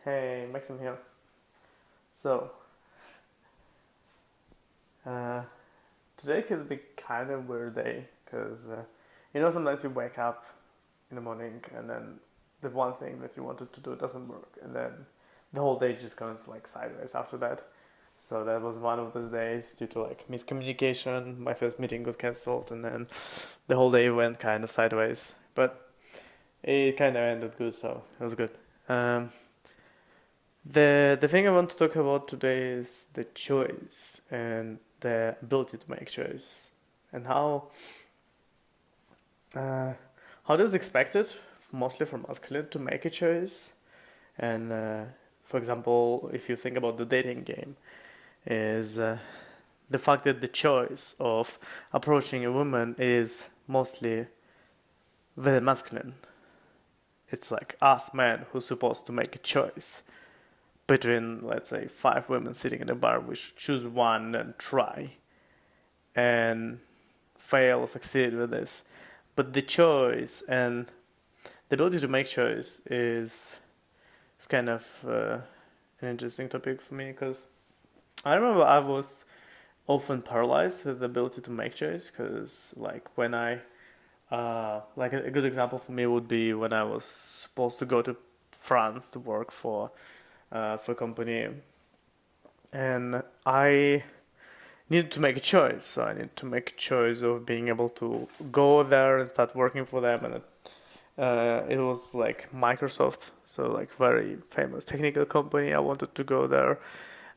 Hey, Maxim here. So, uh, today has been kind of weird day because sometimes you wake up in the morning and then the one thing that you wanted to do doesn't work, and then the whole day just goes like sideways after that. So that was one of those days due to like miscommunication. My first meeting got cancelled, and then the whole day went kind of sideways. But it kind of ended good, so it was good. Um, the thing I want to talk about today is the choice and the ability to make choice, and uh, how it is expected, mostly from masculine, to make a choice. And for example, if you think about the dating game, is the fact that the choice of approaching a woman is mostly very masculine. It's like us men who's supposed to make a choice between, let's say, five women sitting in a bar. We should choose one and try and fail, succeed with this. But the choice and the ability to make choice is kind of an interesting topic for me because I remember I was often paralyzed with the ability to make choice because like when I like a good example for me would be when I was supposed to go to France to work for a company, and I needed to make a choice. So I needed to make a choice of being able to go there and start working for them, and it was like Microsoft, so like very famous technical company. I wanted to go there,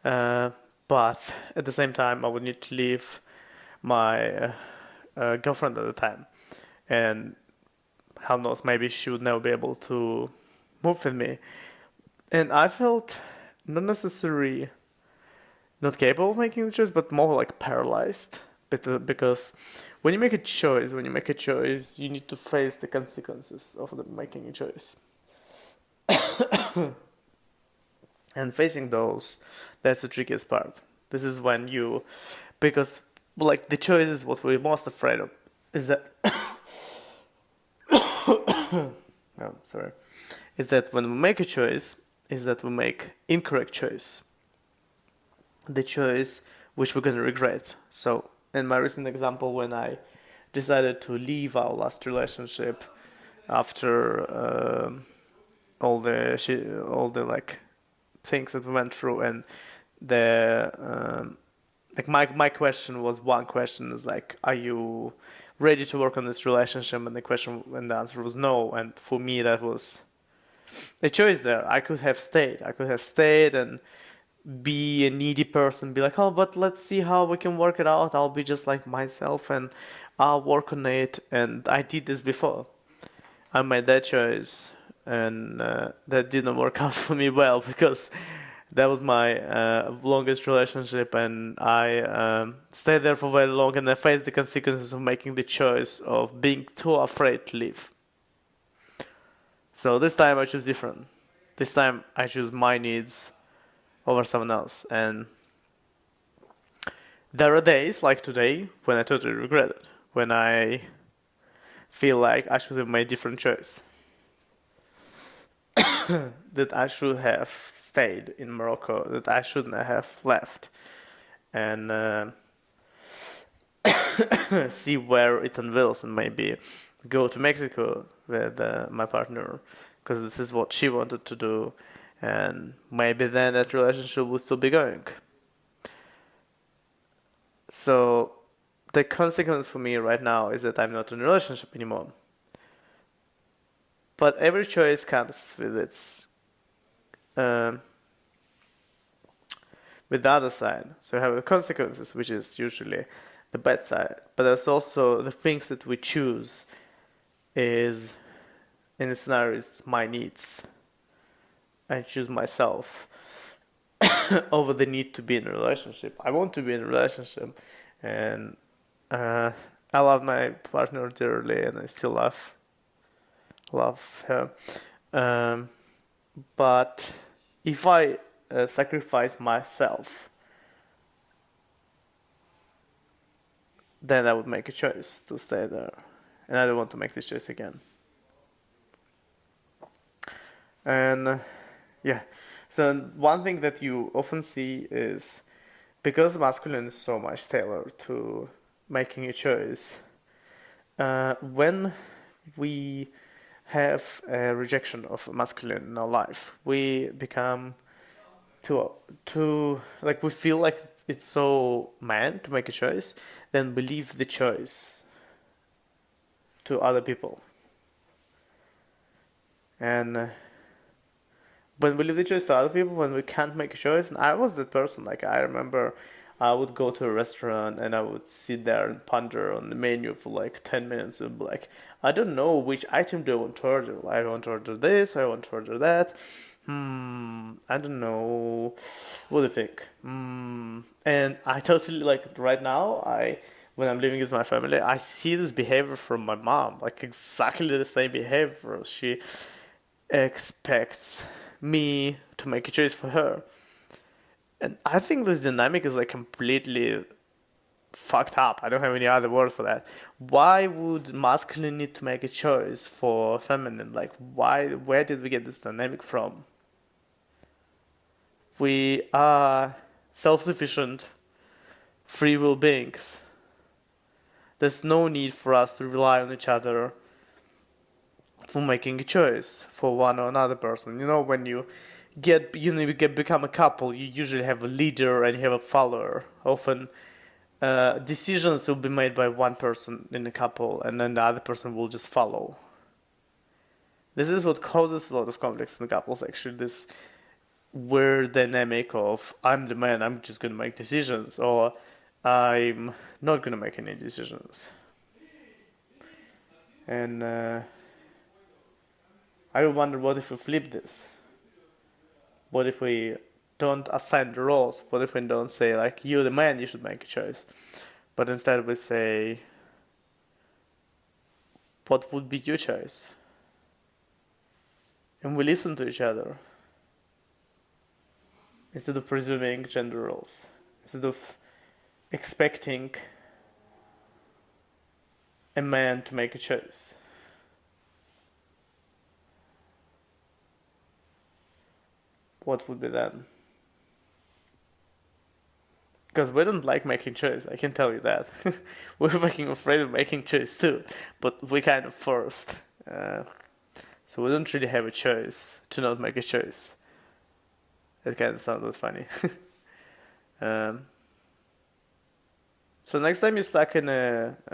uh, but at the same time, I would need to leave my girlfriend at the time, and hell knows, maybe she would never be able to move with me. And I felt not necessarily not capable of making the choice, but more like paralyzed. Because when you make a choice, you need to face the consequences of making a choice. And facing those, that's the trickiest part. This is when you, because like the choice is what we're most afraid of, is that, oh, sorry, is that when we make a choice, is that we make incorrect choice. The choice which we're gonna regret. So in my recent example, when I decided to leave our last relationship after all the like things that we went through, and the like my question was one question is like, are you ready to work on this relationship? And the answer was no. And for me, that was a choice there. I could have stayed. I could have stayed and be a needy person, be like, oh, but let's see how we can work it out. I'll be just like myself and I'll work on it. And I did this before. I made that choice, and that didn't work out for me well because that was my longest relationship, and I stayed there for very long, and I faced the consequences of making the choice of being too afraid to leave. So this time I choose different. This time I choose my needs over someone else, and there are days like today when I totally regret it, when I feel like I should have made different choice, that I should have stayed in Morocco, that I shouldn't have left, and see where it unveils, and maybe go to Mexico with my partner because this is what she wanted to do, and maybe then that relationship will still be going. So the consequence for me right now is that I'm not in a relationship anymore. But every choice comes with its um, with the other side. So you have the consequences, which is usually the bad side. But there's also the things that we choose is in the scenario it's my needs. I choose myself over the need to be in a relationship. I want to be in a relationship, and uh, I love my partner dearly, and I still love her. Um, but if I sacrifice myself, then I would make a choice to stay there, and I don't want to make this choice again. And yeah, So one thing that you often see is because masculine is so much tailored to making a choice, when we have a rejection of masculine in our life, we become too like we feel like it's so man to make a choice, then we leave the choice to other people. And when we leave the choice to other people, when we can't make a choice, and I was that person. Like I remember, I would go to a restaurant and I would sit there and ponder on the menu for like 10 minutes and be like, I don't know which item do I want to order. I want to order this. I want to order that. I don't know. What do you think? And I totally like right now. When I'm living with my family, I see this behavior from my mom, like exactly the same behavior. She expects me to make a choice for her. And I think this dynamic is like completely fucked up. I don't have any other word for that. Why would masculine need to make a choice for feminine? Like, why? Where did we get this dynamic from? We are self sufficient, free will beings. There's no need for us to rely on each other for making a choice for one or another person. When you become a couple, you usually have a leader and you have a follower. Often, decisions will be made by one person in a couple, and then the other person will just follow. This is what causes a lot of conflicts in couples. Actually, this weird dynamic of I'm the man, I'm just gonna make decisions, or I'm not gonna make any decisions. And I wonder, what if we flip this? What if we don't assign the roles? What if we don't say, like, you're the man, you should make a choice? But instead we say, what would be your choice? And we listen to each other instead of presuming gender roles, instead of expecting a man to make a choice. What would be then? Because we don't like making choice, I can tell you that. We're fucking afraid of making choice too, but we kind of forced. So we don't really have a choice to not make a choice. It kind of sounded funny. um, so next time you're stuck in a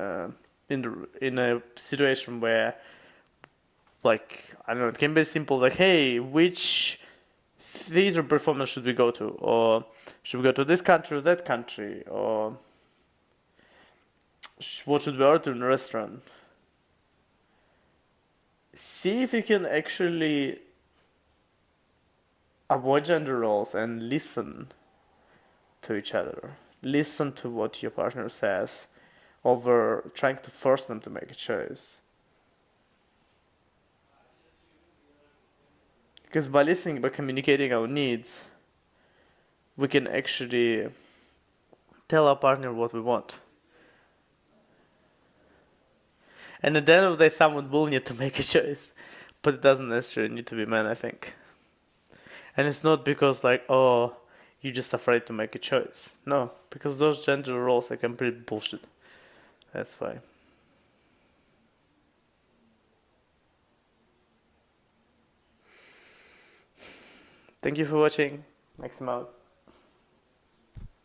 situation where, like, I don't know, it can be simple, like, hey, which theater performance should we go to, or should we go to this country or that country, or what should we order in a restaurant? See if you can actually avoid gender roles and listen to each other. Listen to what your partner says over trying to force them to make a choice. Because by listening, by communicating our needs, we can actually tell our partner what we want. And at the end of the day, someone will need to make a choice. But it doesn't necessarily need to be men, I think. And it's not because, like, oh, you're just afraid to make a choice. No, because those gender roles are complete bullshit. That's why. Thank you for watching. Maxim out.